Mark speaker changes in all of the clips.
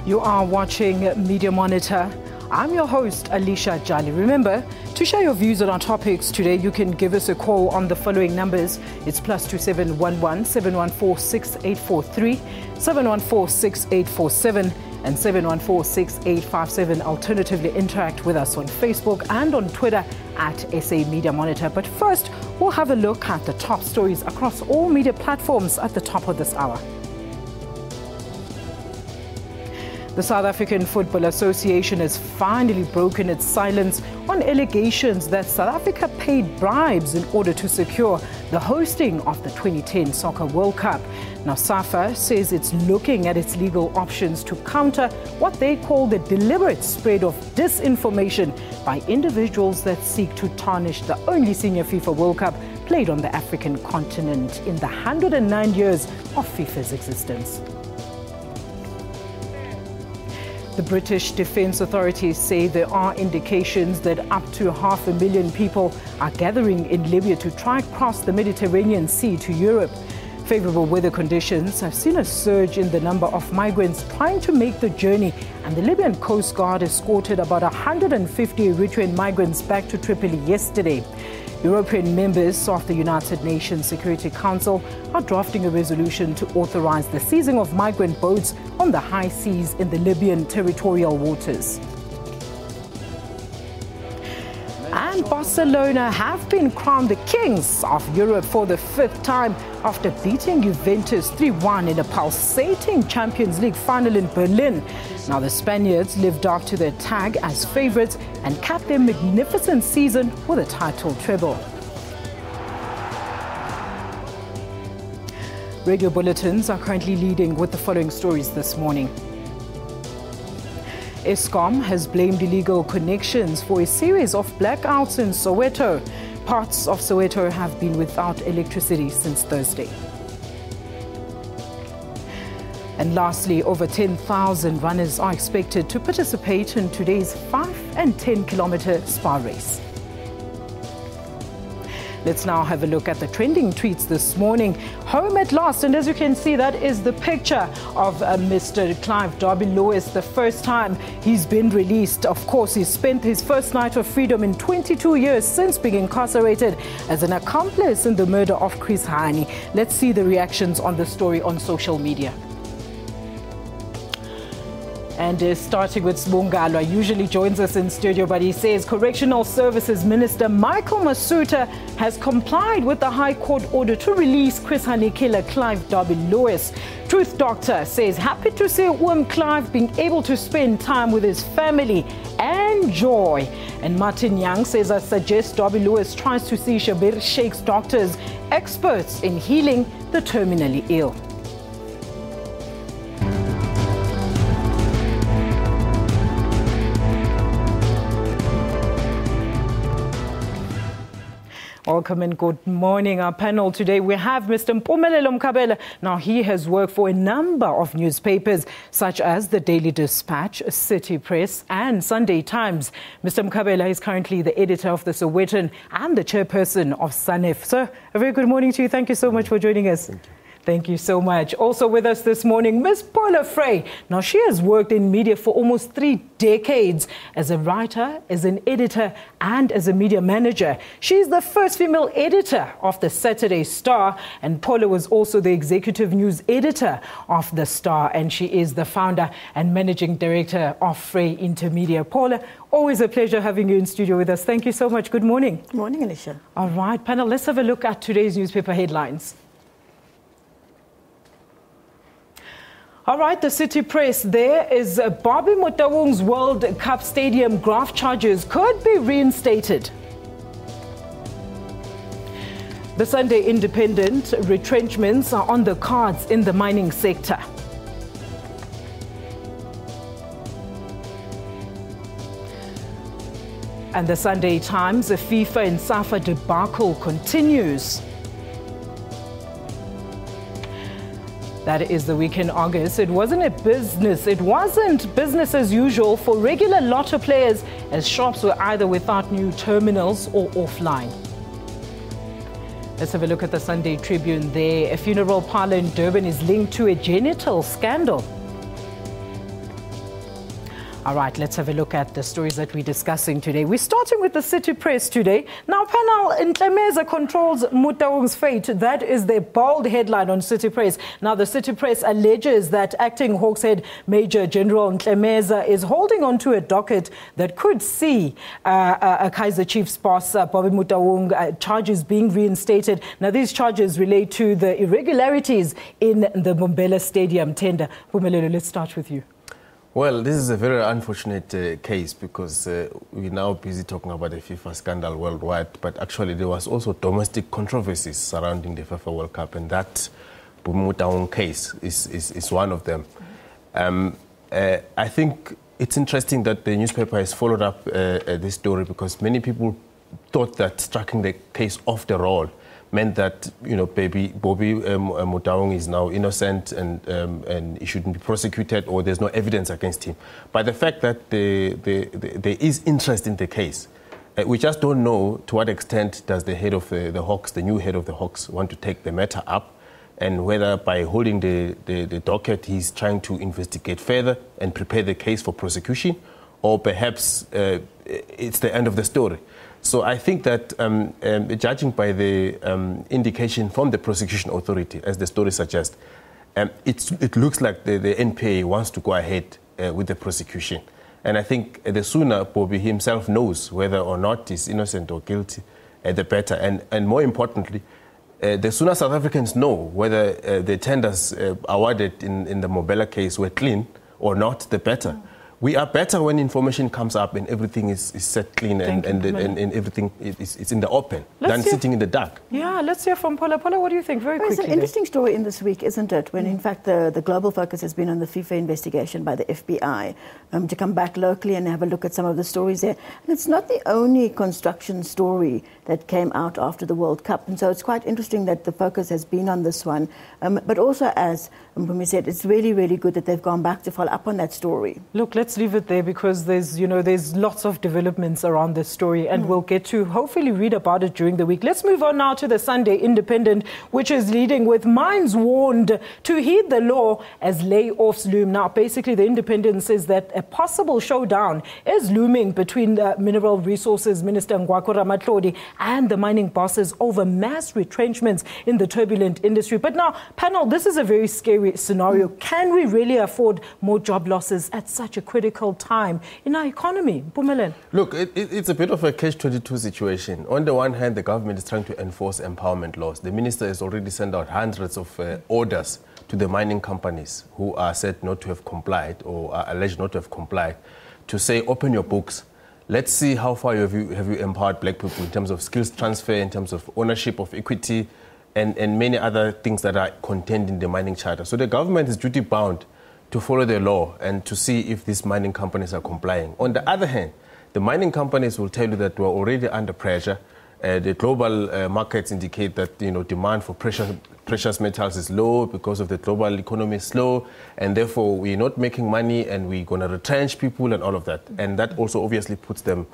Speaker 1: You are watching Media Monitor. I'm your host, Alicia Jali. Remember, to share your views on our topics today, you can give us a call on the following numbers. It's +2711 714 6843, 714 6847, and 714 6857. Alternatively, interact with us on Facebook and on Twitter at SA Media Monitor. But first, we'll have a look at the top stories across all media platforms at the top of this hour. The South African Football Association has finally broken its silence on allegations that South Africa paid bribes in order to secure the hosting of the 2010 Soccer World Cup. Now, SAFA says it's looking at its legal options to counter what they call the deliberate spread of disinformation by individuals that seek to tarnish the only senior FIFA World Cup played on the African continent in the 109 years of FIFA's existence. The British Defence Authorities say there are indications that up to 500,000 people are gathering in Libya to try and cross the Mediterranean Sea to Europe. Favourable weather conditions have seen a surge in the number of migrants trying to make the journey, and the Libyan Coast Guard escorted about 150 Eritrean migrants back to Tripoli yesterday. European members of the United Nations Security Council are drafting a resolution to authorize the seizing of migrant boats on the high seas in the Libyan territorial waters. And Barcelona have been crowned the kings of Europe for the 5th time after beating Juventus 3-1 in a pulsating Champions League final in Berlin. Now, the Spaniards lived up to their tag as favourites and capped their magnificent season with a title treble. Radio bulletins are currently leading with the following stories this morning. Eskom has blamed illegal connections for a series of blackouts in Soweto. Parts of Soweto have been without electricity since Thursday. And lastly, over 10,000 runners are expected to participate in today's 5 and 10-kilometer Spa race. Let's now have a look at the trending tweets this morning. Home at last, and as you can see, that is the picture of Mr. Clive Derby-Lewis, the first time he's been released. Of course, he spent his first night of freedom in 22 years since being incarcerated as an accomplice in the murder of Chris Hani. Let's see the reactions on the story on social media. And starting with Nkandla, usually joins us in studio, but he says Correctional Services Minister Michael Masuta has complied with the High Court order to release Chris Hani killer Clive Derby-Lewis. Truth Doctor says happy to see Clive being able to spend time with his family and joy. And Martin Young says I suggest Derby-Lewis tries to see Shabir Sheikh's doctors, experts in healing the terminally ill. Welcome and good morning. Our panel today, we have Mr. Mombella. Now, he has worked for a number of newspapers, such as the Daily Dispatch, City Press and Sunday Times. Mr. Mombella is currently the editor of the Sowetan and the chairperson of SANEF. Sir, a very good morning to you. Thank you so much for joining us. Thank you so much. Also with us this morning, Ms. Paula Frey. Now, she has worked in media for almost 3 decades as a writer, as an editor, and as a media manager. She's the first female editor of the Saturday Star, and Paula was also the executive news editor of the Star, and she is the founder and managing director of Frey Intermedia. Paula, always a pleasure having you in studio with us. Thank you so much. Good morning.
Speaker 2: Good morning, Alicia.
Speaker 1: All right, panel, let's have a look at today's newspaper headlines. All right, the City Press, there is Bobby Motaung's World Cup Stadium graft charges could be reinstated. The Sunday Independent, retrenchments are on the cards in the mining sector. And the Sunday Times, the FIFA and SAFA debacle continues. That is the week in August. It wasn't business as usual for regular lotto players, as shops were either without new terminals or offline. Let's have a look at the Sunday Tribune there. A funeral parlour in Durban is linked to a genital scandal. All right, let's have a look at the stories that we're discussing today. We're starting with the City Press today. Now, panel, Nkandla controls Motaung's fate. That is the bold headline on City Press. Now, the City Press alleges that acting Hawks head Major General Nkandla is holding on to a docket that could see a Kaizer Chiefs boss, Bobby Motaung, charges being reinstated. Now, these charges relate to the irregularities in the Mombella Stadium tender. Pumelelo, let's start with you.
Speaker 2: Well, this is a very unfortunate case because we're now busy talking about the FIFA scandal worldwide, but actually there was also domestic controversies surrounding the FIFA World Cup, and that Motaung case is one of them. I think it's interesting that the newspaper has followed up this story because many people thought that striking the case off the roll meant that, you know, Bobby Motaung is now innocent and he shouldn't be prosecuted or there's no evidence against him. But the fact that there is interest in the case, we just don't know to what extent does the head of the Hawks, the new head of the Hawks, want to take the matter up, and whether by holding the docket he's trying to investigate further and prepare the case for prosecution, or perhaps it's the end of the story. So I think that judging by the indication from the prosecution authority, as the story suggests, it looks like the NPA wants to go ahead with the prosecution. And I think the sooner Bobby himself knows whether or not he's innocent or guilty, the better. And more importantly, the sooner South Africans know whether the tenders awarded in the Mombella case were clean or not, the better. We are better when information comes up and everything is set clean and everything is in the open than sitting in the dark.
Speaker 1: Yeah, let's hear from Paula. Paula, what do you think? Very quickly.
Speaker 3: It's an interesting story in this week, isn't it? When in fact the global focus has been on the FIFA investigation by the FBI, to come back locally and have a look at some of the stories there. And it's not the only construction story that came out after the World Cup. And so it's quite interesting that the focus has been on this one. But also, as Mpumi said, it's really, really good that they've gone back to follow up on that story.
Speaker 1: Look, let's leave it there because there's lots of developments around this story and we'll get to hopefully read about it during the week. Let's move on now to the Sunday Independent, which is leading with minds warned to heed the law as layoffs loom. Now, basically, the Independent says that a possible showdown is looming between the Mineral Resources Minister Ngwakura Matlodi and the mining bosses over mass retrenchments in the turbulent industry. But now, panel, this is a very scary scenario. Can we really afford more job losses at such a critical time in our economy? Pumelelo.
Speaker 2: Look, it's a bit of a catch-22 situation. On the one hand, the government is trying to enforce empowerment laws. The minister has already sent out hundreds of orders to the mining companies who are said not to have complied or are alleged not to have complied to say, open your books. Let's see how far have you empowered black people in terms of skills transfer, in terms of ownership of equity, and many other things that are contained in the mining charter. So the government is duty bound to follow the law and to see if these mining companies are complying. On the other hand, the mining companies will tell you that we're already under pressure. The global markets indicate that demand for precious metals is low because of the global economy is slow, and therefore we're not making money and we're going to retrench people and all of that. And that also obviously puts them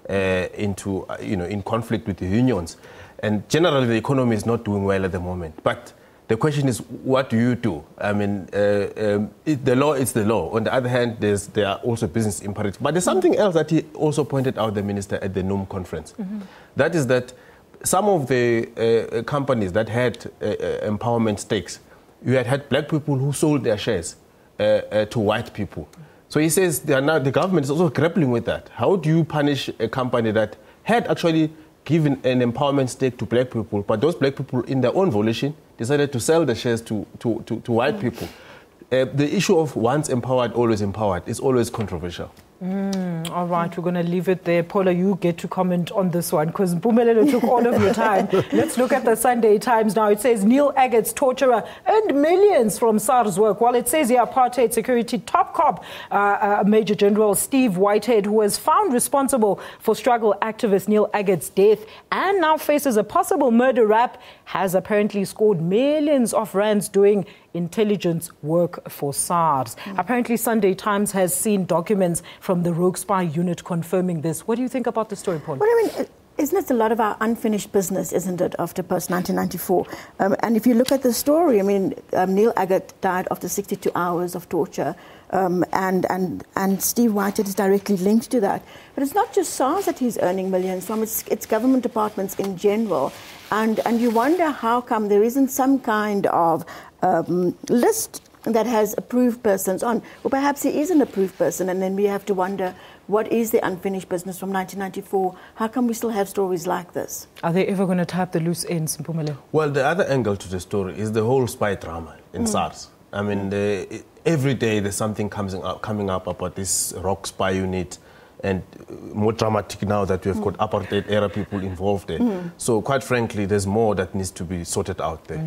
Speaker 2: in conflict with the unions. And generally the economy is not doing well at the moment. But the question is, what do you do? I mean, the law is the law. On the other hand, there are also business imperatives. But there's something else that he also pointed out, the minister, at the NUM conference. That is that some of the companies that had empowerment stakes, you had black people who sold their shares to white people. So he says the government is also grappling with that. How do you punish a company that had actually given an empowerment stake to black people, but those black people, in their own volition, decided to sell the shares to white people? The issue of once empowered, always empowered is always controversial.
Speaker 1: All right, we're going to leave it there. Paula, you get to comment on this one because Pumelelo took all of your time. Let's look at the Sunday Times now. It says Neil Aggart's torturer earned millions from SARS work. While it says the apartheid security top cop, Major General Steve Whitehead, who was found responsible for struggle activist Neil Aggart's death and now faces a possible murder rap, has apparently scored millions of rands doing intelligence work for SARS. Apparently, Sunday Times has seen documents from the Rogue Spy Unit confirming this. What do you think about the story, Paul?
Speaker 3: Well, I mean, Isn't it a lot of our unfinished business, isn't it, after post-1994? And if you look at the story, I mean, Neil Agate died after 62 hours of torture, and Steve Whitehead is directly linked to that. But it's not just SARS that he's earning millions from, it's government departments in general. And you wonder how come there isn't some kind of list that has approved persons on. Well, perhaps he is an approved person, and then we have to wonder, what is the unfinished business from 1994? How come we still have stories like this?
Speaker 1: Are they ever going to tap the loose ends, Mpumelelo?
Speaker 2: Well, the other angle to the story is the whole spy drama in SARS. I mean, every day there's something coming up about this rock spy unit, and more dramatic now that we have got apartheid era people involved there. So quite frankly, there's more that needs to be sorted out there.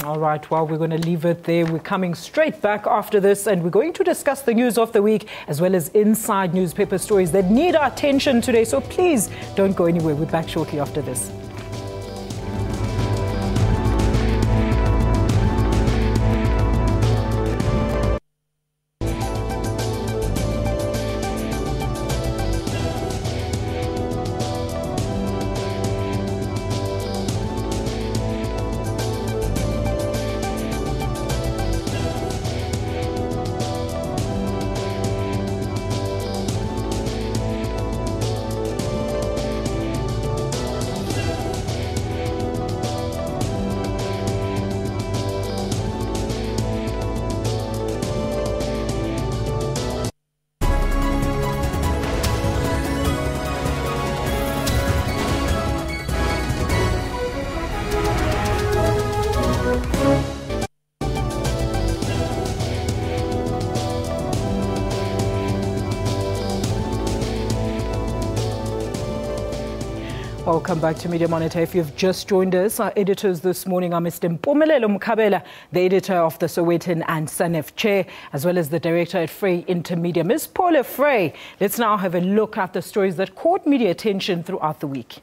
Speaker 1: All right, well, we're going to leave it there. We're coming straight back after this, and we're going to discuss the news of the week as well as inside newspaper stories that need our attention today. So please don't go anywhere. We're back shortly after this. Welcome back to Media Monitor. If you've just joined us, our editors this morning are Mr. Nkandla, the editor of the Sowetan and Sanef Chair, as well as the director at Frey Intermedia, Ms. Paula Frey. Let's now have a look at the stories that caught media attention throughout the week.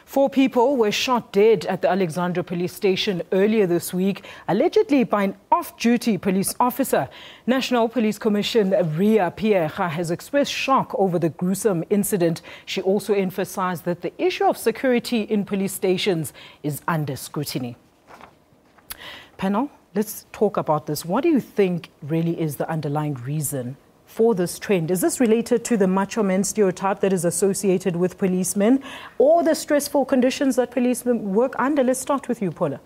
Speaker 1: 4 people were shot dead at the Alexandra police station earlier this week, allegedly by an off-duty police officer. National Police Commissioner Ria Pierre has expressed shock over the gruesome incident. She also emphasized that the issue of security in police stations is under scrutiny. Panel, let's talk about this. What do you think really is the underlying reason for this trend? Is this related to the macho man stereotype that is associated with policemen, or the stressful conditions that policemen work under? Let's start with you, Paula.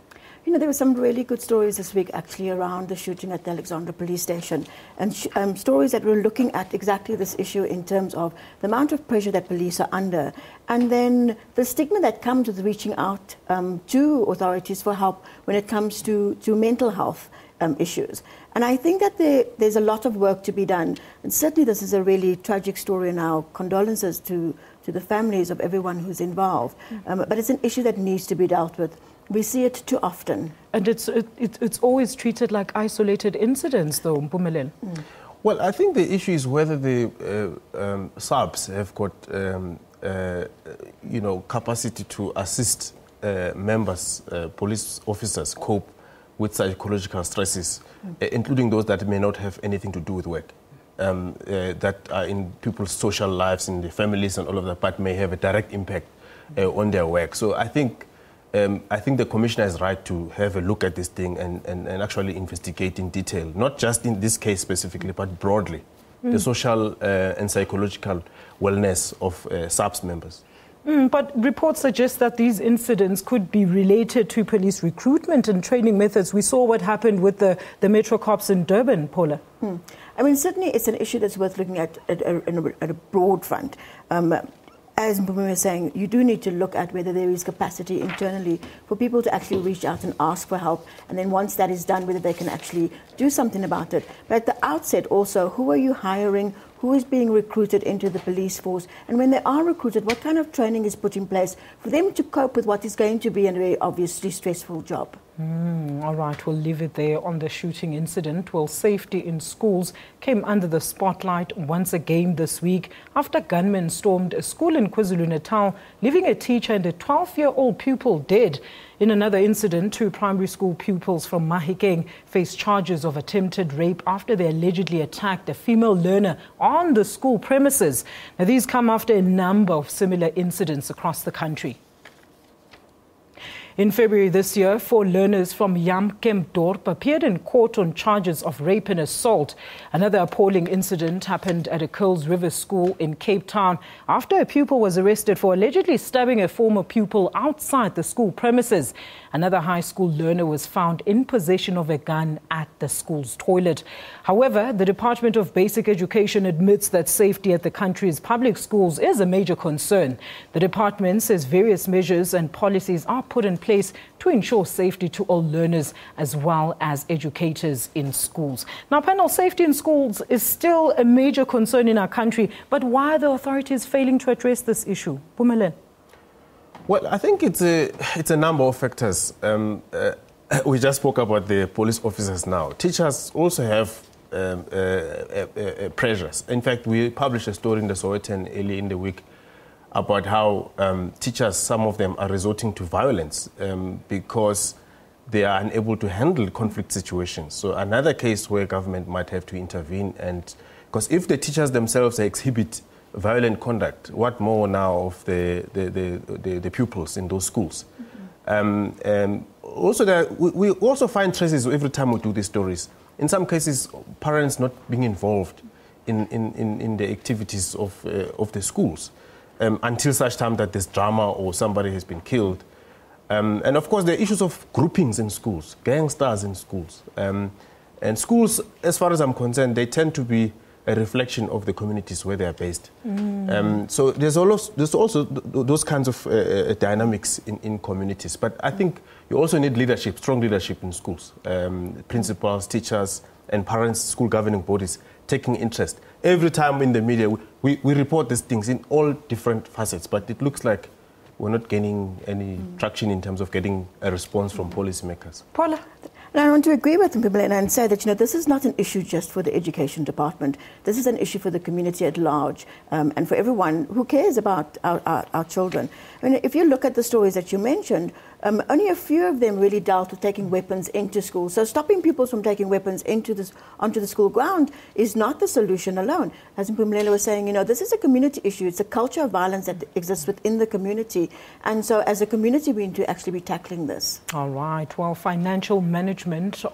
Speaker 3: You know, there were some really good stories this week actually around the shooting at the Alexandra police station, and stories that were looking at exactly this issue in terms of the amount of pressure that police are under, and then the stigma that comes with reaching out to authorities for help when it comes to mental health issues. And I think that there's a lot of work to be done. And certainly this is a really tragic story, and our condolences to the families of everyone who's involved. But it's an issue that needs to be dealt with. We see it too often.
Speaker 1: And it's always treated like isolated incidents, though, Mpumelelo.
Speaker 2: Well, I think the issue is whether the SABs have got, capacity to assist members, police officers cope with psychological stresses, including those that may not have anything to do with work, that are in people's social lives, in their families and all of that, but may have a direct impact on their work. So I think the commissioner is right to have a look at this thing and actually investigate in detail, not just in this case specifically, but broadly, the social and psychological wellness of SABS members.
Speaker 1: But reports suggest that these incidents could be related to police recruitment and training methods. We saw what happened with the Metro Cops in Durban, Paula.
Speaker 3: I mean, certainly it's an issue that's worth looking at a broad front. As Mpumi was saying, you do need to look at whether there is capacity internally for people to actually reach out and ask for help. And then once that is done, whether they can actually do something about it. But at the outset also, who are you hiring? Who is being recruited into the police force? And when they are recruited, what kind of training is put in place for them to cope with what is going to be a very obviously stressful job?
Speaker 1: All right, we'll leave it there on the shooting incident. Well, safety in schools came under the spotlight once again this week after gunmen stormed a school in KwaZulu-Natal, leaving a teacher and a 12-year-old pupil dead. In another incident, 2 primary school pupils from Mahikeng faced charges of attempted rape after they allegedly attacked a female learner on the school premises. Now, these come after a number of similar incidents across the country. In February this year, 4 learners from Yamkemdorp appeared in court on charges of rape and assault. Another appalling incident happened at a Curls River school in Cape Town after a pupil was arrested for allegedly stabbing a former pupil outside the school premises. Another high school learner was found in possession of a gun at the school's toilet. However, the Department of Basic Education admits that safety at the country's public schools is a major concern. The department says various measures and policies are put in place to ensure safety to all learners as well as educators in schools. Now, panel, safety in schools is still a major concern in our country, but why are the authorities failing to address this issue? Pumelen.
Speaker 2: Well, I think it's a number of factors. We just spoke about the police officers now. Teachers also have pressures. In fact, we published a story in the Sowetan early in the week about how teachers, some of them are resorting to violence because they are unable to handle conflict situations. So another case where government might have to intervene, and because if the teachers themselves exhibit violent conduct, what more now of the pupils in those schools? Also, we also find traces every time we do these stories. In some cases, parents not being involved in the activities of the schools until such time that there's drama or somebody has been killed. And of course, the issues of groupings in schools, gangsters in schools. And schools, as far as I'm concerned, they tend to be a reflection of the communities where they are based. So there's also those kinds of dynamics in communities. But I think you also need leadership, strong leadership in schools. Principals, teachers, and parents, school governing bodies taking interest. Every time in the media, we report these things in all different facets, but it looks like we're not gaining any traction in terms of getting a response from policymakers.
Speaker 3: Paula? And I want to agree with Mombella and say that, this is not an issue just for the education department. This is an issue for the community at large and for everyone who cares about our children. I mean, if you look at the stories that you mentioned, only a few of them really dealt with taking weapons into school. So stopping pupils from taking weapons onto the school ground is not the solution alone. As Mombella was saying, this is a community issue. It's a culture of violence that exists within the community. And so as a community, we need to actually be tackling this.
Speaker 1: All right. Well, financial management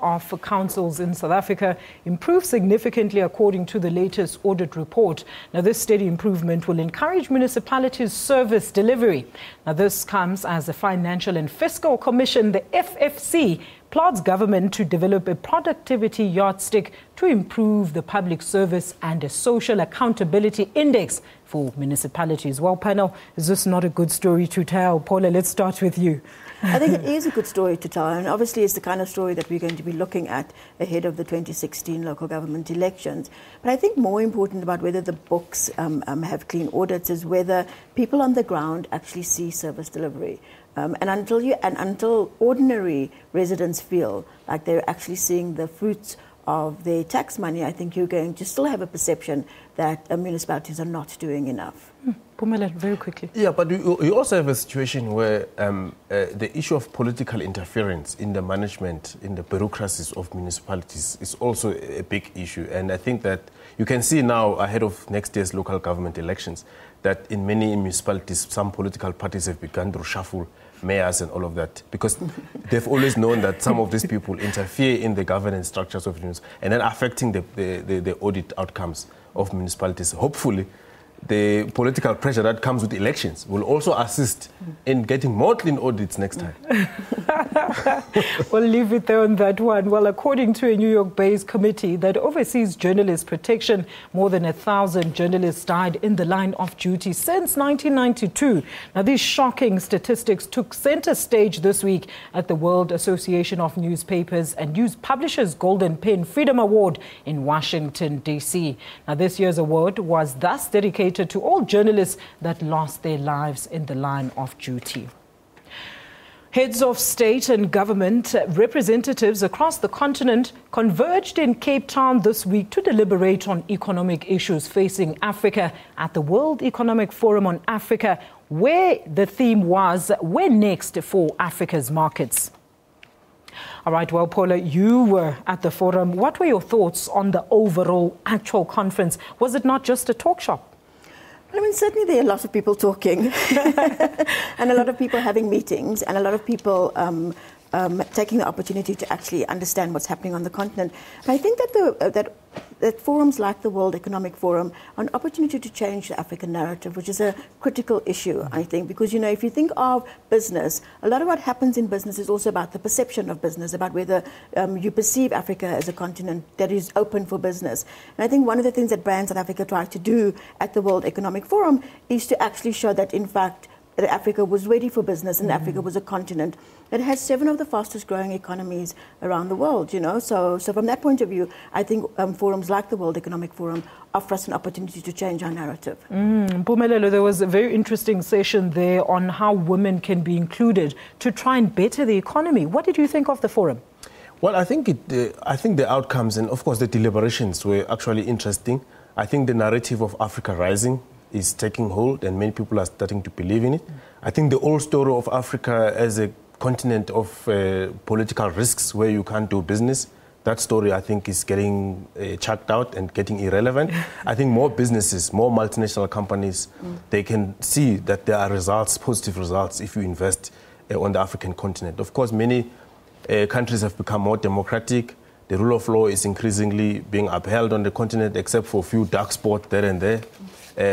Speaker 1: of councils in South Africa improved significantly according to the latest audit report. Now, this steady improvement will encourage municipalities' service delivery. Now, this comes as the Financial and Fiscal Commission, the FFC, plods government to develop a productivity yardstick to improve the public service and a social accountability index for municipalities. Well, panel, is this not a good story to tell? Paula, let's start with you.
Speaker 3: I think it is a good story to tell, and obviously it's the kind of story that we're going to be looking at ahead of the 2016 local government elections. But I think more important about whether the books have clean audits is whether people on the ground actually see service delivery. And until ordinary residents feel like they're actually seeing the fruits of their tax money, I think you're going to still have a perception that municipalities are not doing enough.
Speaker 1: Pumela, very quickly.
Speaker 2: Yeah, but you also have a situation where the issue of political interference in the management, in the bureaucracies of municipalities is also a big issue. And I think that you can see now, ahead of next year's local government elections, that in many municipalities, some political parties have begun to reshuffle mayors and all of that, because they've always known that some of these people interfere in the governance structures of municipalities and then affecting the audit outcomes of municipalities. Hopefully, the political pressure that comes with elections will also assist in getting more clean audits next time.
Speaker 1: We'll leave it there on that one. Well, according to a New York-based committee that oversees journalist protection, more than 1,000 journalists died in the line of duty since 1992. Now, these shocking statistics took center stage this week at the World Association of Newspapers and News Publishers Golden Pen Freedom Award in Washington, D.C. Now, this year's award was thus dedicated to all journalists that lost their lives in the line of duty. Heads of state and government representatives across the continent converged in Cape Town this week to deliberate on economic issues facing Africa at the World Economic Forum on Africa, where the theme was, "Where next for Africa's markets?" All right, well, Paula, you were at the forum. What were your thoughts on the overall actual conference? Was it not just a talk shop?
Speaker 3: I mean, certainly there are lots of people talking and a lot of people having meetings and a lot of people taking the opportunity to actually understand what's happening on the continent. And I think that that forums like the World Economic Forum are an opportunity to change the African narrative, which is a critical issue, I think, because, you know, if you think of business, a lot of what happens in business is also about the perception of business, about whether you perceive Africa as a continent that is open for business. And I think one of the things that Brand South Africa tried to do at the World Economic Forum is to actually show that, in fact, that Africa was ready for business and Africa was a continent that has 7 of the fastest growing economies around the world, you know. So from that point of view, I think forums like the World Economic Forum offer us an opportunity to change our narrative.
Speaker 1: Mpumelelo, there was a very interesting session there on how women can be included to try and better the economy. What did you think of the forum?
Speaker 2: Well, I think the outcomes and, of course, the deliberations were actually interesting. I think the narrative of Africa rising is taking hold and many people are starting to believe in it. I think the old story of Africa as a continent of political risks where you can't do business, that story I think is getting chucked out and getting irrelevant. I think more businesses, more multinational companies, they can see that there are results, positive results, if you invest on the African continent. Of course, many countries have become more democratic. The rule of law is increasingly being upheld on the continent, except for a few dark spots there and there.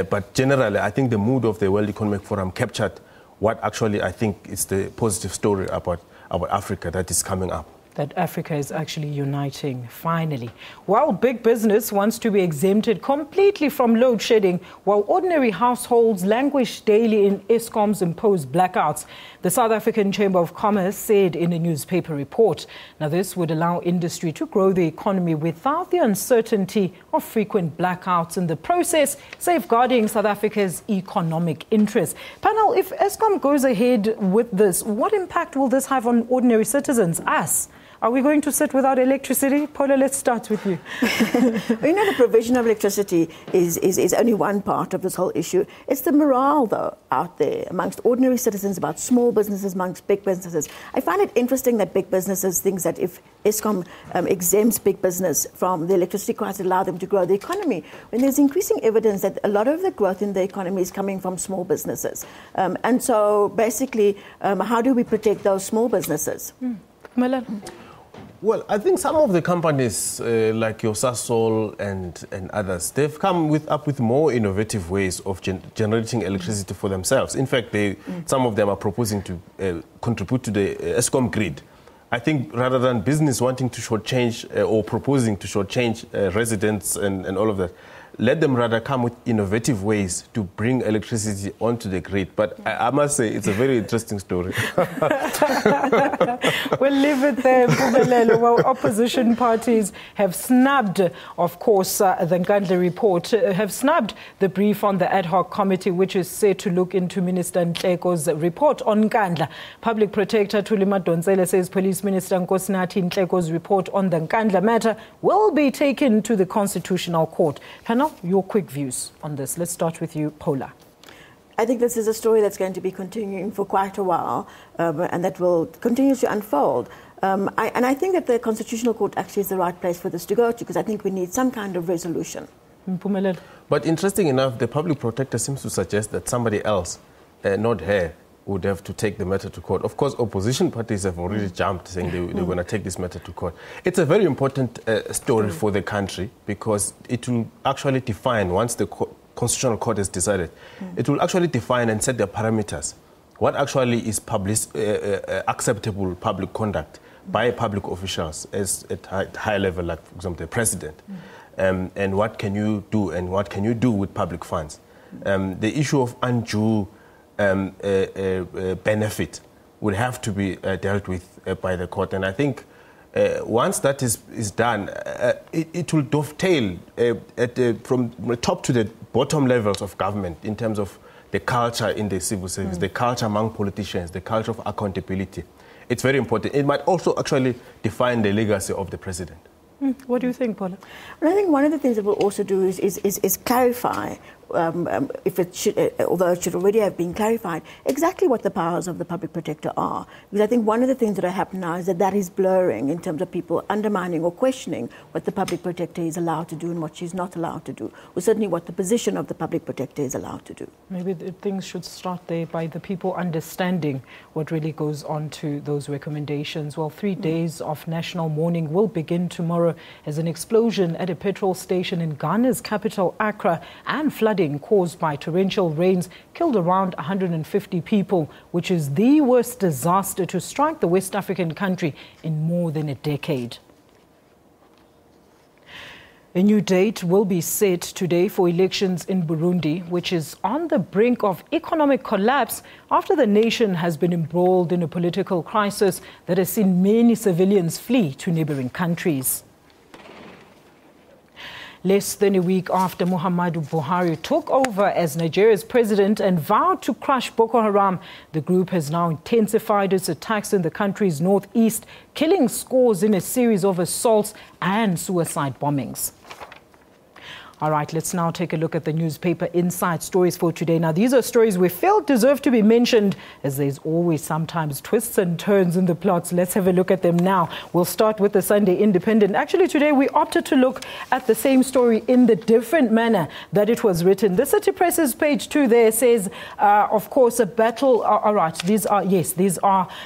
Speaker 2: But generally, I think the mood of the World Economic Forum captured what actually I think is the positive story about Africa that is coming up.
Speaker 1: That Africa is actually uniting, finally. While big business wants to be exempted completely from load shedding, while ordinary households languish daily in Eskom's imposed blackouts, the South African Chamber of Commerce said in a newspaper report. Now, this would allow industry to grow the economy without the uncertainty of frequent blackouts, in the process safeguarding South Africa's economic interests. Panel, if Eskom goes ahead with this, what impact will this have on ordinary citizens, us? Are we going to sit without electricity? Paula, let's start with you.
Speaker 3: You know, the provision of electricity is only one part of this whole issue. It's the morale, though, out there amongst ordinary citizens, about small businesses, amongst big businesses. I find it interesting that big businesses think that if Eskom exempts big business from the electricity crisis, allow them to grow the economy, when there's increasing evidence that a lot of the growth in the economy is coming from small businesses. And so, basically, how do we protect those small businesses?
Speaker 2: Well, I think some of the companies like your Sasol and others, they've come up with more innovative ways of generating electricity for themselves. In fact, some of them are proposing to contribute to the Eskom grid. I think rather than business wanting to shortchange or proposing to shortchange residents and all of that, let them rather come with innovative ways to bring electricity onto the grid. But I must say, it's a very interesting story.
Speaker 1: We'll leave it there, Municipal. Well, opposition parties have snubbed, of course, the Nkandla report, have snubbed the brief on the ad hoc committee, which is set to look into Minister Ntleko's report on Nkandla. Public Protector Thuli Madonsela says Police Minister Nkosinathi Ntleko's report on the Nkandla matter will be taken to the Constitutional Court. Panel, your quick views on this. Let's start with you, Paula.
Speaker 3: I think this is a story that's going to be continuing for quite a while and that will continue to unfold. And I think that the Constitutional Court actually is the right place for this to go to, because I think we need some kind of resolution.
Speaker 2: But interesting enough, the Public Protector seems to suggest that somebody else, not her, would have to take the matter to court. Of course, opposition parties have already jumped, saying they're going to take this matter to court. It's a very important story for the country, because it will actually define, once the Constitutional Court has decided, it will actually define and set the parameters. What actually is acceptable public conduct by public officials at high level, like, for example, the president. And what can you do and what can you do with public funds? The issue of undue benefit would have to be dealt with by the court. And I think once that is done, it will dovetail from the top to the bottom levels of government in terms of the culture in the civil service, the culture among politicians, the culture of accountability. It's very important. It might also actually define the legacy of the president.
Speaker 1: What do you think, Paula?
Speaker 3: Well, I think one of the things it will also do is clarify, if it should, although it should already have been clarified, exactly what the powers of the public protector are. Because I think one of the things that are happening now is that is blurring in terms of people undermining or questioning what the public protector is allowed to do and what she's not allowed to do, or certainly what the position of the public protector is allowed to do.
Speaker 1: Maybe things should start there by the people understanding what really goes on to those recommendations. Well, 3 days of national mourning will begin tomorrow as an explosion at a petrol station in Ghana's capital, Accra, and flooding caused by torrential rains killed around 150 people, which is the worst disaster to strike the West African country in more than a decade. A new date will be set today for elections in Burundi, which is on the brink of economic collapse after the nation has been embroiled in a political crisis that has seen many civilians flee to neighboring countries. Less than a week after Muhammadu Buhari took over as Nigeria's president and vowed to crush Boko Haram, the group has now intensified its attacks in the country's northeast, killing scores in a series of assaults and suicide bombings. All right, let's now take a look at the newspaper inside stories for today. Now, these are stories we felt deserve to be mentioned, as there's always sometimes twists and turns in the plots. Let's have a look at them now. We'll start with the Sunday Independent. Actually, today we opted to look at the same story in the different manner that it was written. The City Press's page 2 there says, of course, a battle. All right, these are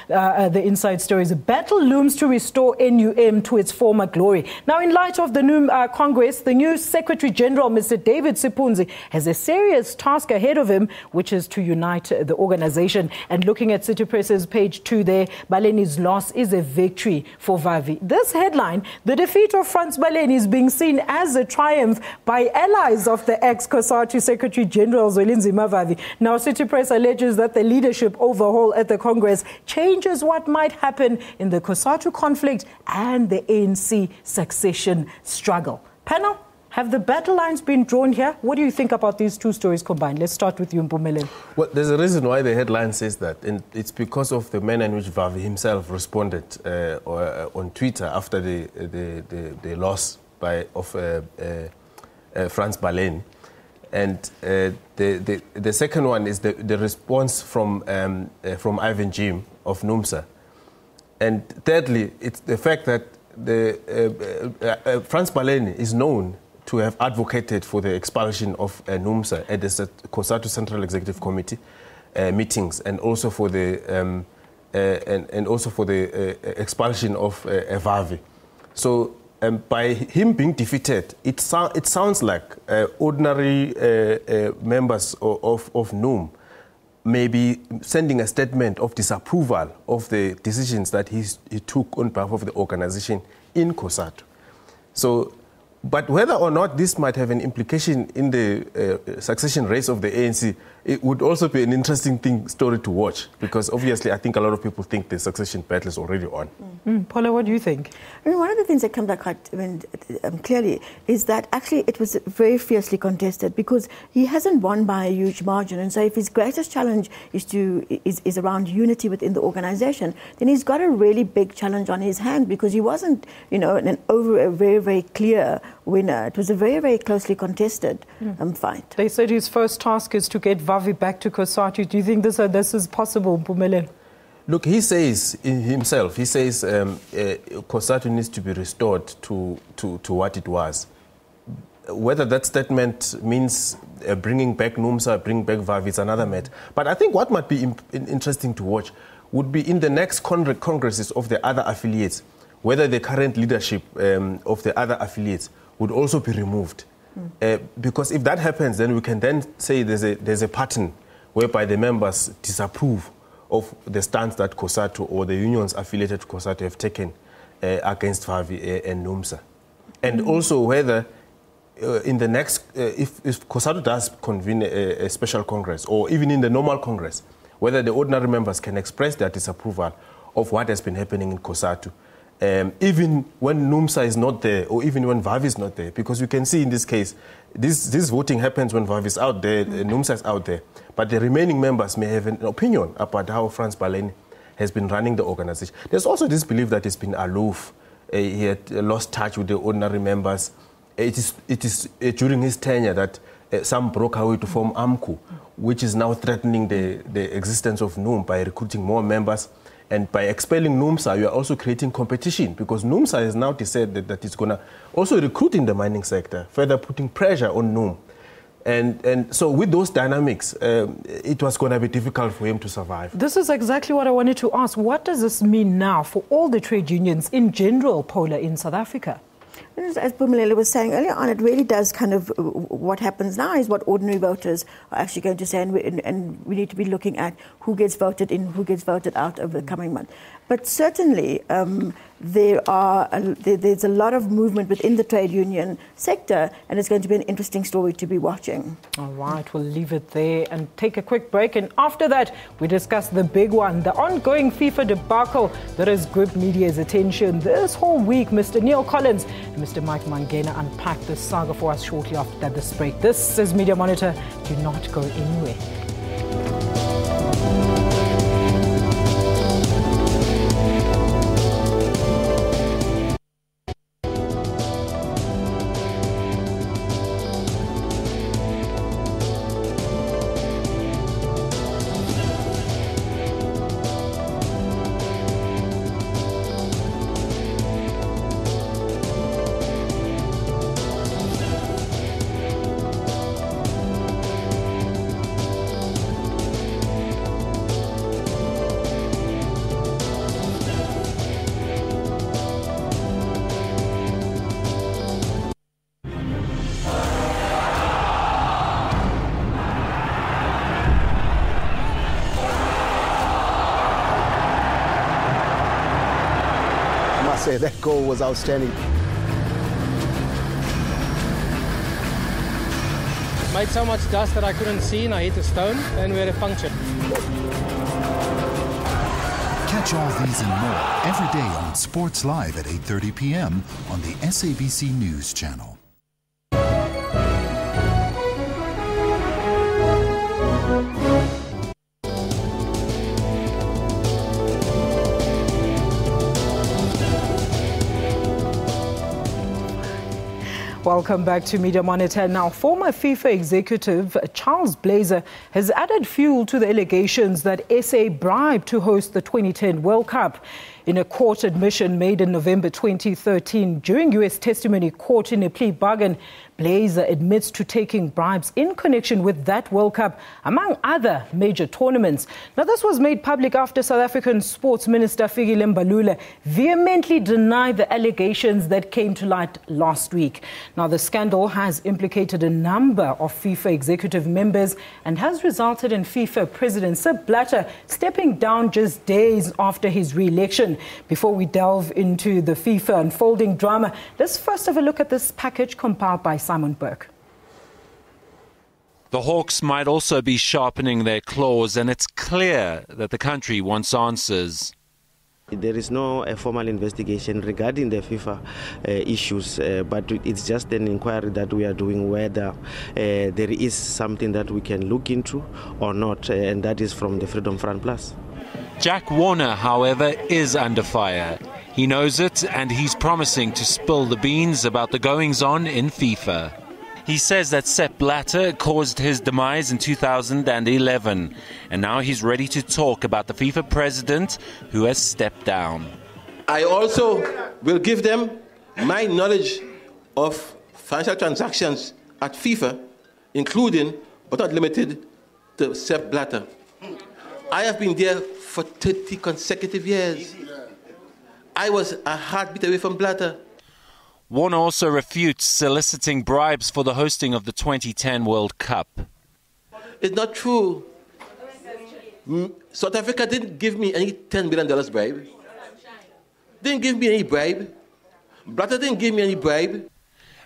Speaker 1: the inside stories. A battle looms to restore NUM to its former glory. Now, in light of the new Congress, the new Secretary General, Mr. David Sipunzi, has a serious task ahead of him, which is to unite the organization. And looking at City Press's page 2 there, Baleni's loss is a victory for Vavi. This headline, the defeat of Frans Baleni, is being seen as a triumph by allies of the ex-COSATU Secretary General Zwelinzima Vavi. Now, City Press alleges that the leadership overhaul at the Congress changes what might happen in the COSATU conflict and the ANC succession struggle. Panel, have the battle lines been drawn here? What do you think about these two stories combined? Let's start with you, Mpumelelo.
Speaker 2: Well, there's a reason why the headline says that, and it's because of the manner in which Vavi himself responded on Twitter after the loss of Frans Baleni. And the second one is the response from Ivan Jim of NUMSA. And thirdly, it's the fact that Frans Baleni is known to have advocated for the expulsion of NUMSA at the COSATU Central Executive Committee meetings, and also for the expulsion of Vavi. So by him being defeated, it sounds like ordinary members of NUM may be sending a statement of disapproval of the decisions that he took on behalf of the organization in COSATU. So, but whether or not this might have an implication in the succession race of the ANC, it would also be an interesting story to watch, because obviously I think a lot of people think the succession battle is already on.
Speaker 1: Paula, what do you think?
Speaker 3: I mean, one of the things that comes out quite clearly is that actually it was very fiercely contested, because he hasn't won by a huge margin. And so if his greatest challenge is around unity within the organization, then he's got a really big challenge on his hand, because he wasn't, a very, very clear winner. It was a very, very closely contested fight.
Speaker 1: They said his first task is to get Vavi back to COSATU. Do you think this is possible, Mpumelelo?
Speaker 2: Look, he says COSATU needs to be restored to what it was. Whether that statement means bringing back NUMSA, bringing back Vavi, it's another matter. But I think what might be interesting to watch would be in the next congresses of the other affiliates, whether the current leadership of the other affiliates would also be removed. Because if that happens, then we can then say there's a pattern whereby the members disapprove of the stance that COSATU or the unions affiliated to COSATU have taken against Vavi and NUMSA. And also whether in the next, if COSATU does convene a special congress, or even in the normal congress, whether the ordinary members can express their disapproval of what has been happening in COSATU even when NUMSA is not there, or even when VAV is not there, because you can see in this case, this voting happens when VAV is out there, NUMSA is out there, but the remaining members may have an opinion about how Frans Baleni has been running the organization. There's also this belief that he's been aloof. He had lost touch with the ordinary members. It is during his tenure that some broke away to form AMCU, which is now threatening the existence of NUM by recruiting more members. And by expelling NUMSA, you are also creating competition, because NUMSA has now decided that it's going to also recruit in the mining sector, further putting pressure on NUM. And so with those dynamics, it was going to be difficult for him to survive.
Speaker 1: This is exactly what I wanted to ask. What does this mean now for all the trade unions in general, Paula, in South Africa?
Speaker 3: As Mpumelelo was saying earlier on, it really does kind of, what happens now is what ordinary voters are actually going to say, and we need to be looking at who gets voted in, who gets voted out over the coming month. But certainly there's a lot of movement within the trade union sector, and it's going to be an interesting story to be watching.
Speaker 1: All right, we'll leave it there and take a quick break. And after that, we discuss the big one, the ongoing FIFA debacle that has gripped media's attention this whole week. Mr. Neil Collins and Mr. Mike Mangena unpack this saga for us shortly after this break. This is Media Monitor. Do not go anywhere.
Speaker 4: Say that goal was outstanding.
Speaker 5: Made so much dust that I couldn't see, and I hit a stone, and we had a puncture.
Speaker 6: Catch all these and more every day on Sports Live at 8:30 p.m. on the SABC News Channel.
Speaker 1: Welcome back to Media Monitor. Now, former FIFA executive Charles Blazer has added fuel to the allegations that SA bribed to host the 2010 World Cup. In a court admission made in November 2013 during U.S. testimony court in a plea bargain, Blazer admits to taking bribes in connection with that World Cup, among other major tournaments. Now, this was made public after South African Sports Minister Fikile Mbalula vehemently denied the allegations that came to light last week. Now, the scandal has implicated a number of FIFA executive members and has resulted in FIFA President Sepp Blatter stepping down just days after his re-election. Before we delve into the FIFA unfolding drama, let's first have a look at this package compiled by Simon Burke.
Speaker 7: The Hawks might also be sharpening their claws, and it's clear that the country wants answers.
Speaker 8: There is no formal investigation regarding the FIFA issues, but it's just an inquiry that we are doing whether there is something that we can look into or not, and that is from the Freedom Front Plus.
Speaker 7: Jack Warner, however, is under fire. He knows it, and he's promising to spill the beans about the goings-on in FIFA. He says that Sepp Blatter caused his demise in 2011, and now he's ready to talk about the FIFA president who has stepped down.
Speaker 9: I also will give them my knowledge of financial transactions at FIFA, including, but not limited to Sepp Blatter. I have been there for 30 consecutive years. I was a heartbeat away from Blatter.
Speaker 7: Warner also refutes soliciting bribes for the hosting of the 2010 World Cup.
Speaker 9: It's not true. South Africa didn't give me any $10 million bribe. Didn't give me any bribe. Blatter didn't give me any bribe.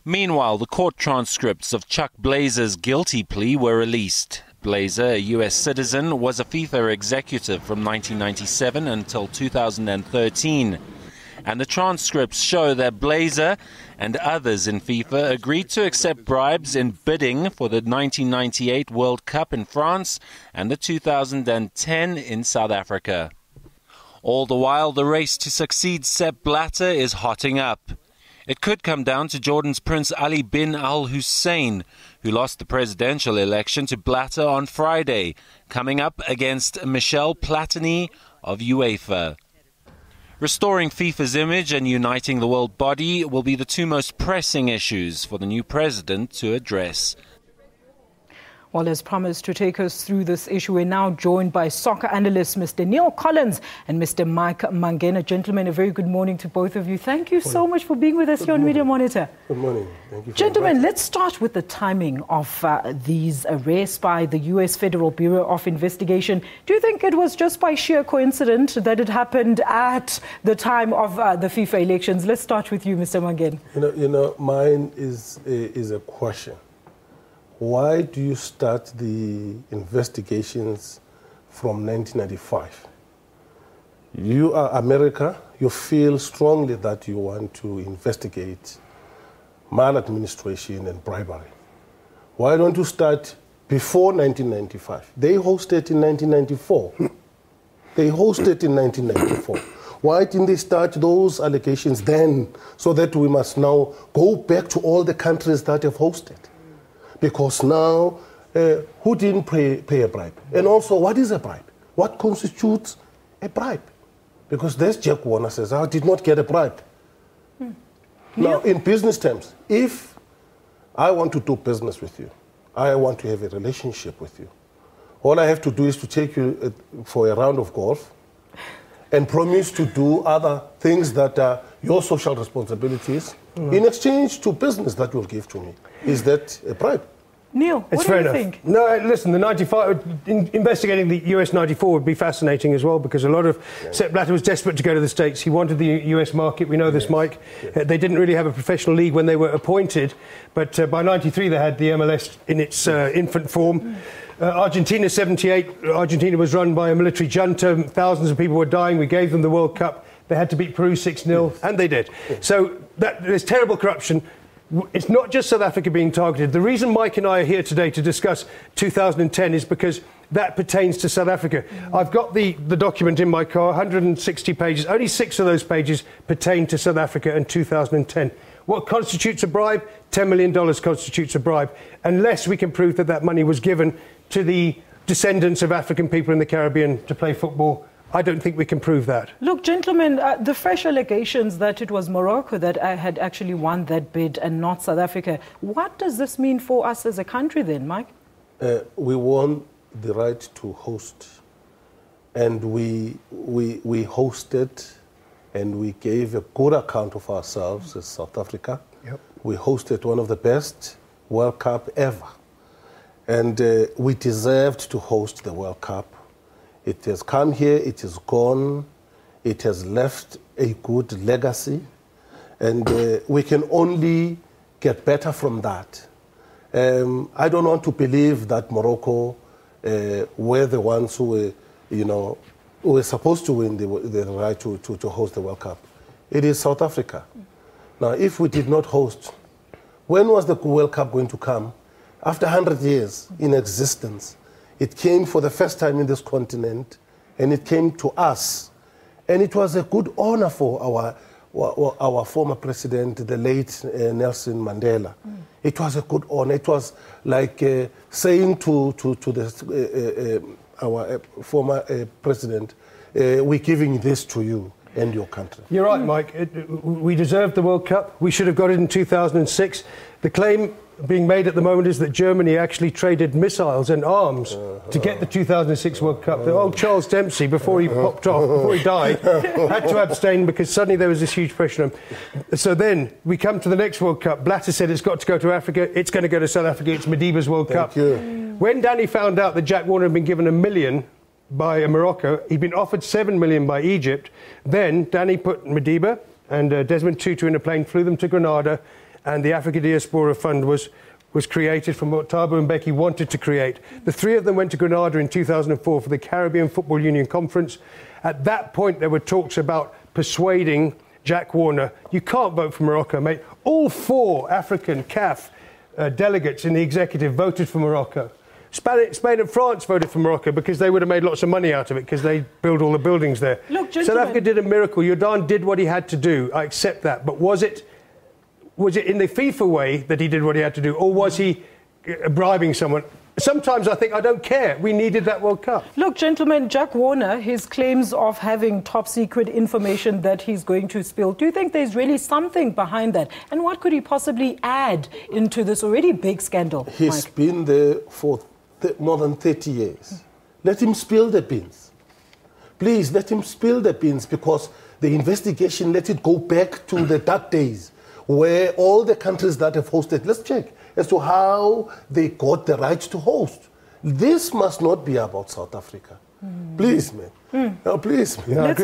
Speaker 7: Meanwhile, the court transcripts of Chuck Blazer's guilty plea were released. Blazer, a U.S. citizen, was a FIFA executive from 1997 until 2013. And the transcripts show that Blazer and others in FIFA agreed to accept bribes in bidding for the 1998 World Cup in France and the 2010 in South Africa. All the while, the race to succeed Sepp Blatter is hotting up. It could come down to Jordan's Prince Ali bin Al Hussein, who lost the presidential election to Blatter on Friday, coming up against Michel Platini of UEFA. Restoring FIFA's image and uniting the world body will be the two most pressing issues for the new president to address.
Speaker 1: Well, as promised, to take us through this issue, we're now joined by soccer analyst Mr. Neil Collins and Mr. Mike Mangena. Gentlemen, a very good morning to both of you. Thank you so much for being with us here on Media Monitor.
Speaker 10: Good morning. Thank you.
Speaker 1: Gentlemen, let's start with the timing of these arrests by the U.S. Federal Bureau of Investigation. Do you think it was just by sheer coincidence that it happened at the time of the FIFA elections? Let's start with you, Mr. Mangena.
Speaker 10: Mine is a question. Why do you start the investigations from 1995? You are America, you feel strongly that you want to investigate maladministration and bribery. Why don't you start before 1995? They hosted in 1994. They hosted in 1994. Why didn't they start those allegations then, so that we must now go back to all the countries that have hosted? Because now, who didn't pay a bribe? And also, what is a bribe? What constitutes a bribe? Because there's Jack Warner says, I did not get a bribe. Now, in business terms, if I want to do business with you, I want to have a relationship with you, all I have to do is to take you for a round of golf and promise to do other things that are your social responsibilities in exchange to business that you'll give to me. Is that a bribe?
Speaker 1: Neil, what do you think?
Speaker 11: No, listen, the 95, investigating the US 94 would be fascinating as well, because a lot of Sepp Blatter was desperate to go to the States. He wanted the US market. We know this, Mike. They didn't really have a professional league when they were appointed, but by 93 they had the MLS in its infant form. Argentina 78, Argentina was run by a military junta. Thousands of people were dying. We gave them the World Cup. They had to beat Peru 6-0, and they did. So there's terrible corruption. It's not just South Africa being targeted. The reason Mike and I are here today to discuss 2010 is because that pertains to South Africa. I've got the document in my car, 160 pages. Only 6 of those pages pertain to South Africa and 2010. What constitutes a bribe? $10 million constitutes a bribe, unless we can prove that that money was given to the descendants of African people in the Caribbean to play football. I don't think we can prove that.
Speaker 1: Look, gentlemen, the fresh allegations that it was Morocco that had actually won that bid and not South Africa. What does this mean for us as a country then, Mike?
Speaker 10: We won the right to host, and we hosted, and we gave a good account of ourselves as South Africa. Yep. We hosted one of the best World Cup ever, and we deserved to host the World Cup. It has come here, it is gone, it has left a good legacy, and we can only get better from that. I don't want to believe that Morocco were the ones who were supposed to win the right to host the World Cup. It is South Africa. Now, if we did not host, when was the World Cup going to come? After 100 years in existence. It came for the first time in this continent, and it came to us. And it was a good honor for our former president, the late Nelson Mandela. It was a good honor. It was like saying to our former president, we're giving this to you and your country.
Speaker 11: You're right, Mike. We deserved the World Cup. We should have got it in 2006. The claim being made at the moment is that Germany actually traded missiles and arms to get the 2006 World Cup. The old Charles Dempsey, before he popped off, before he died, had to abstain because suddenly there was this huge pressure on him. So then we come to the next World Cup. Blatter said it's got to go to Africa. It's going to go to South Africa. It's Madiba's World Cup. When Danny found out that Jack Warner had been given $1 million by Morocco, he'd been offered $7 million by Egypt. Then Danny put Madiba and Desmond Tutu in a plane, flew them to Grenada, and the Africa Diaspora Fund was created from what Thabo Mbeki wanted to create. The three of them went to Grenada in 2004 for the Caribbean Football Union Conference. At that point, there were talks about persuading Jack Warner, you can't vote for Morocco, mate. All 4 African CAF delegates in the executive voted for Morocco. Spain and France voted for Morocco because they would have made lots of money out of it because they build all the buildings there.
Speaker 1: Look,
Speaker 11: South Africa did a miracle. Jordan did what he had to do. I accept that. But was it in the FIFA way that he did what he had to do, or was he bribing someone? Sometimes I think, I don't care. We needed that World Cup.
Speaker 1: Look, gentlemen, Jack Warner, his claims of having top secret information that he's going to spill, do you think there's really something behind that? And what could he possibly add into this already big scandal?
Speaker 10: He's been there for more than 30 years. Let him spill the beans. Please, let him spill the beans, because the investigation, let it go back to the dark days where all the countries that have hosted, let's check as to how they got the right to host. This must not be about South Africa. Please, man. No, please.
Speaker 11: Yeah,
Speaker 1: let's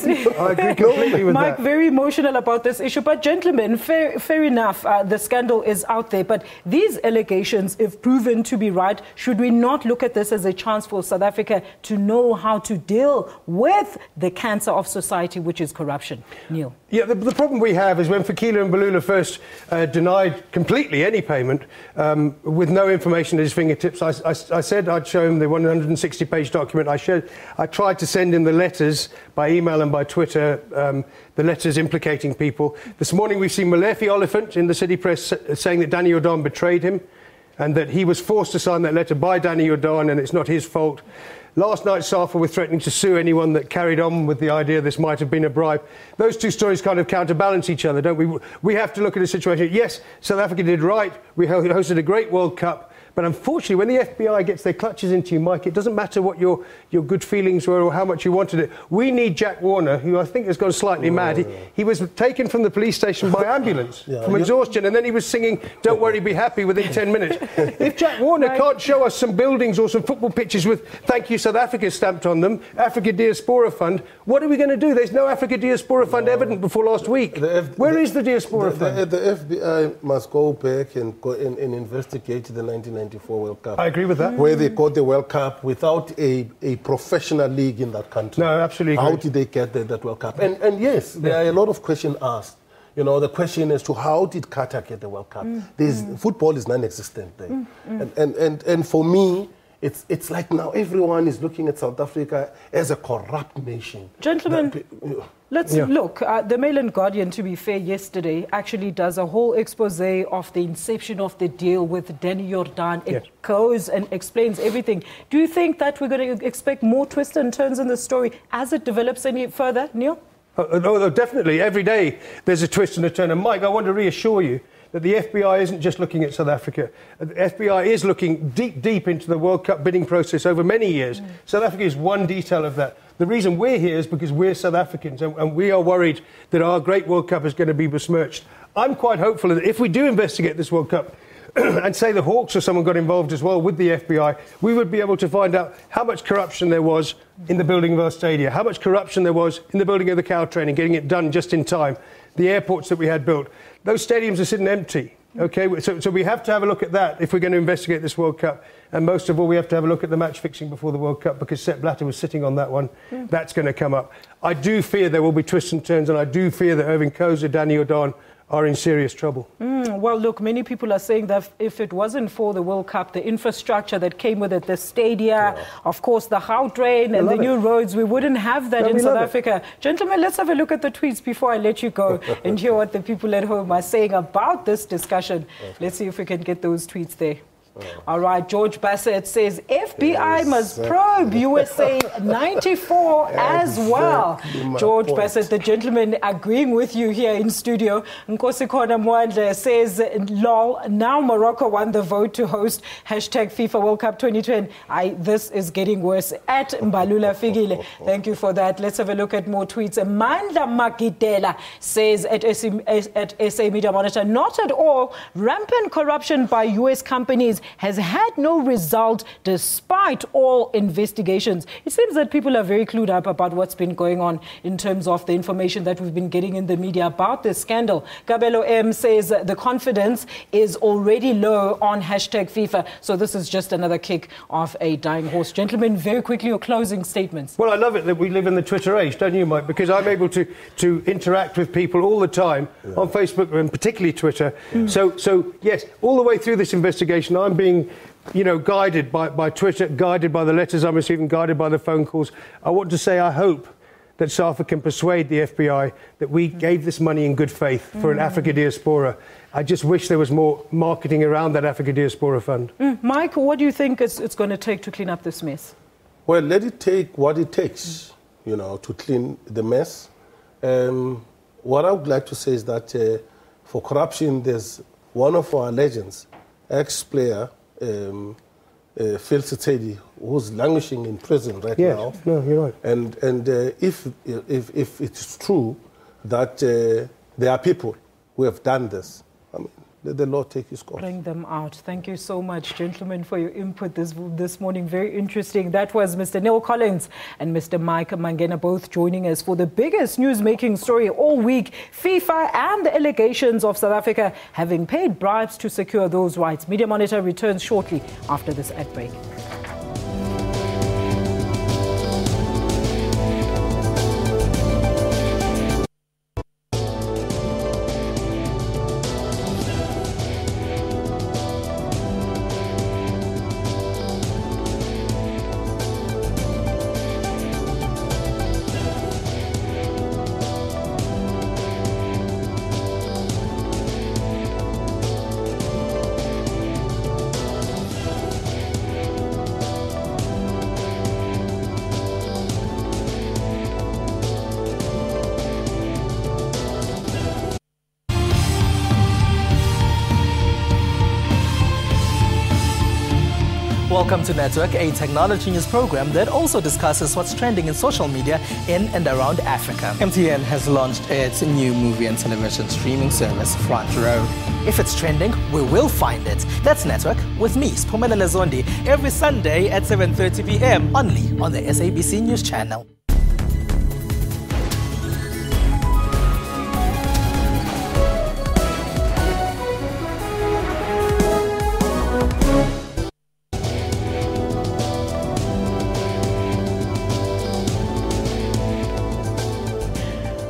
Speaker 1: leave it.
Speaker 11: I agree completely with
Speaker 1: Mike,
Speaker 11: that.
Speaker 1: very emotional about this issue. But gentlemen, fair enough, the scandal is out there. But these allegations, if proven to be right, should we not look at this as a chance for South Africa to know how to deal with the cancer of society, which is corruption? Neil.
Speaker 11: Yeah, the problem we have is when Fikile Mbalula first denied completely any payment with no information at his fingertips, I said I'd show him the 160-page document. I tried to send him the letters by email and by Twitter, the letters implicating people. This morning we've seen Molefi Oliphant in the City Press saying that Danny Jordan betrayed him and that he was forced to sign that letter by Danny Jordan and it's not his fault. Last night, SAFA were threatening to sue anyone that carried on with the idea this might have been a bribe. Those two stories kind of counterbalance each other, don't we? We have to look at a situation. Yes, South Africa did right. We hosted a great World Cup. But unfortunately, when the FBI gets their clutches into you, Mike, it doesn't matter what your good feelings were or how much you wanted it. We need Jack Warner, who I think has gone slightly mad. He was taken from the police station by ambulance from exhaustion, and then he was singing "Don't Worry, Be Happy" within 10 minutes. If Jack Warner can't show us some buildings or some football pitches with "Thank you South Africa" stamped on them, Africa Diaspora Fund, what are we going to do? There's no Africa Diaspora Fund evident before last week. Where is the Diaspora Fund?
Speaker 10: The FBI must go back and investigate the 1994 World Cup.
Speaker 11: I agree with that.
Speaker 10: Where they got the World Cup without a professional league in that country.
Speaker 11: No, absolutely.
Speaker 10: How did they get that World Cup? And yes, there are a lot of questions asked. You know, the question as to how did Qatar get the World Cup? Football is non-existent there. And for me, it's like now everyone is looking at South Africa as a corrupt nation.
Speaker 1: Gentlemen, let's look. The Mail and Guardian, to be fair, yesterday actually does a whole expose of the inception of the deal with Danny Jordan. It goes and explains everything. Do you think that we're going to expect more twists and turns in the story as it develops any further, Neil?
Speaker 11: Oh, definitely. Every day there's a twist and a turn. And Mike, I want to reassure you that the FBI isn't just looking at South Africa. The FBI is looking deep into the World Cup bidding process over many years. South Africa is one detail of that. The reason we're here is because we're South Africans and we are worried that our great World Cup is going to be besmirched. I'm quite hopeful that if we do investigate this World Cup and say the Hawks or someone got involved as well with the FBI, we would be able to find out how much corruption there was in the building of our stadia, how much corruption there was in the building of the cow training, getting it done just in time, the airports that we had built. Those stadiums are sitting empty. Okay, so we have to have a look at that if we're going to investigate this World Cup. And most of all, we have to have a look at the match fixing before the World Cup because Sepp Blatter was sitting on that one. That's going to come up. I do fear there will be twists and turns, and I do fear that Irving Koza, Danny Jordan are in serious trouble.
Speaker 1: Well, look, many people are saying that if it wasn't for the World Cup, the infrastructure that came with it, the stadia, of course, the Gautrain and the new roads, we wouldn't have that in South Africa. Gentlemen, let's have a look at the tweets before I let you go and hear what the people at home are saying about this discussion. Let's see if we can get those tweets there. All right, George Bassett says FBI must probe USA 94 as well. George Bassett, the gentleman agreeing with you here in studio. Nkosi Khona Mwandle says, lol, now Morocco won the vote to host #FIFA World Cup 2020. This is getting worse. At Mbalula Figile, thank you for that. Let's have a look at more tweets. Mandla Makidela says at SA Media Monitor, not at all. Rampant corruption by US companies has had no result despite all investigations. It seems that people are very clued up about what's been going on in terms of the information that we've been getting in the media about this scandal. Kabelo M says the confidence is already low on #FIFA. So this is just another kick of a dying horse. Gentlemen, very quickly, your closing statements.
Speaker 11: Well, I love it that we live in the Twitter age, don't you, Mike? Because I'm able to interact with people all the time on Facebook and particularly Twitter. So yes, all the way through this investigation, I'm being, guided by Twitter, guided by the letters I'm receiving, guided by the phone calls. I want to say I hope that SAFA can persuade the FBI that we gave this money in good faith for an Africa diaspora. I just wish there was more marketing around that Africa diaspora fund.
Speaker 1: Mike, what do you think it's going to take to clean up this mess?
Speaker 10: Well, let it take what it takes, to clean the mess. What I would like to say is that for corruption, there's one of our legends, ex-player, Phil Sitedi, who's languishing in prison right now.
Speaker 11: No, you're right.
Speaker 10: And if it's true that there are people who have done this, I mean, let the law take its course.
Speaker 1: Bring them out. Thank you so much, gentlemen, for your input this morning. Very interesting. That was Mr. Neil Collins and Mr. Mike Mangena, both joining us for the biggest news-making story all week. FIFA and the allegations of South Africa having paid bribes to secure those rights. Media Monitor returns shortly after this ad break.
Speaker 12: Welcome to Network, a technology news program that also discusses what's trending in social media in and around Africa. MTN has launched its new movie and television streaming service, Front Row. If it's trending, we will find it. That's Network with me, Mombella Zondi, every Sunday at 7:30 p.m. only on the SABC News Channel.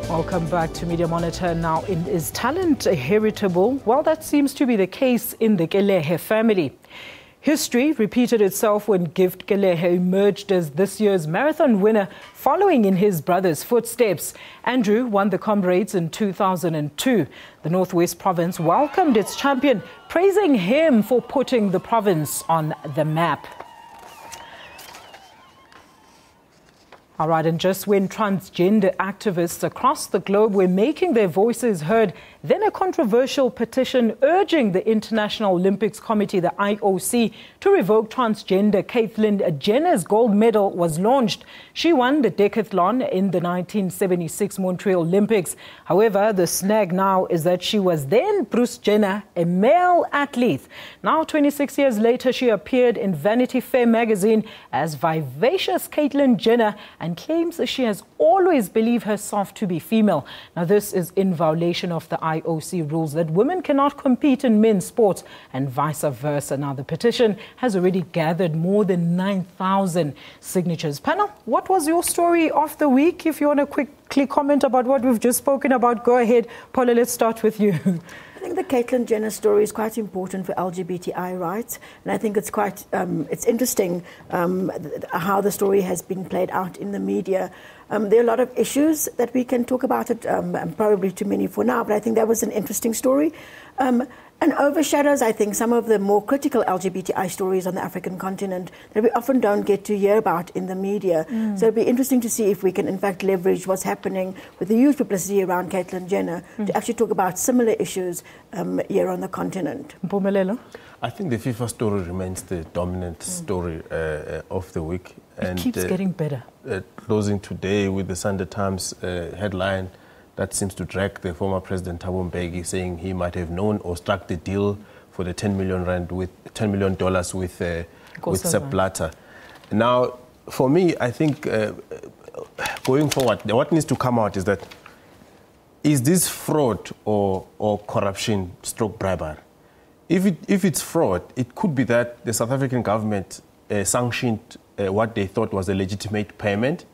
Speaker 1: Welcome back to Media Monitor. Now, is talent heritable? Well, that seems to be the case in the Kelehe family. History repeated itself when Gift Kelehe emerged as this year's marathon winner, following in his brother's footsteps. Andrew won the Comrades in 2002. The Northwest Province welcomed its champion, praising him for putting the province on the map. All right, and just when transgender activists across the globe were making their voices heard, then a controversial petition urging the International Olympics Committee, the IOC, to revoke transgender Caitlyn Jenner's gold medal was launched. She won the decathlon in the 1976 Montreal Olympics. However, the snag now is that she was then Bruce Jenner, a male athlete. Now, 26 years later, she appeared in Vanity Fair magazine as vivacious Caitlyn Jenner and claims that she has always believed herself to be female. Now, this is in violation of the IOC rules that women cannot compete in men's sports and vice versa. Now, the petition has already gathered more than 9,000 signatures. Panel, what was your story of the week? If you want to quickly comment about what we've just spoken about, go ahead. Paula, let's start with you.
Speaker 3: I think the Caitlyn Jenner story is quite important for LGBTI rights, and I think it's quite it's interesting how the story has been played out in the media. There are a lot of issues that we can talk about it, probably too many for now, but I think that was an interesting story. And overshadows, I think, some of the more critical LGBTI stories on the African continent that we often don't get to hear about in the media. So it'll be interesting to see if we can, in fact, leverage what's happening with the huge publicity around Caitlyn Jenner to actually talk about similar issues here on the continent.
Speaker 1: Mpumelelo?
Speaker 2: I think the FIFA story remains the dominant story of the week.
Speaker 1: It keeps getting better.
Speaker 2: Closing today with the Sunday Times headline that seems to drag the former President Thabo Mbeki, saying he might have known or struck the deal for the 10 million rand with $10 million with Sepp Blatter. Now, for me, I think going forward, what needs to come out is that is this fraud or corruption stroke bribery? If it's fraud, it could be that the South African government sanctioned what they thought was a legitimate payment,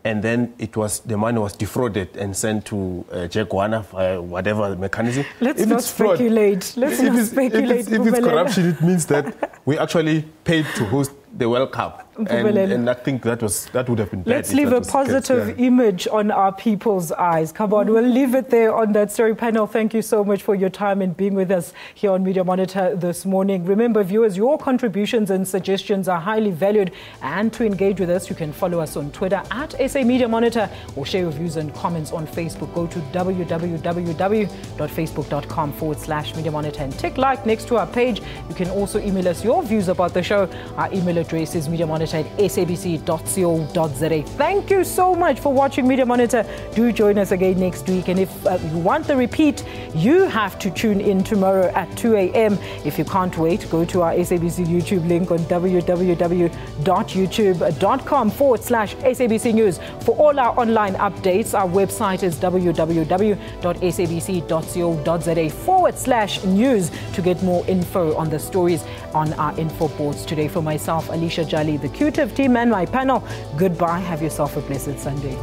Speaker 2: and then the money was defrauded and sent to Jegwana, whatever mechanism.
Speaker 1: Let's not speculate. If
Speaker 2: it's corruption, it means that we actually paid to host the World Cup. And I think that would have been bad.
Speaker 1: Let's leave a positive image on our people's eyes. Come on, we'll leave it there on that story. Panel, thank you so much for your time and being with us here on Media Monitor this morning. Remember, viewers, your contributions and suggestions are highly valued. And to engage with us, you can follow us on Twitter at SA Media Monitor or share your views and comments on Facebook. Go to www.facebook.com/Media Monitor and tick like next to our page. You can also email us your views about the show. Our email address is mediamonitor@sabc.co.za. Thank you so much for watching Media Monitor. Do join us again next week. And if you want the repeat, you have to tune in tomorrow at 2 a.m. If you can't wait, go to our SABC YouTube link on www.youtube.com/SABC News. For all our online updates, our website is www.sabc.co.za/news to get more info on the stories on our info boards today. For myself, Alicia Jali, the Q-Tip team and my panel, goodbye. Have yourself a blessed Sunday.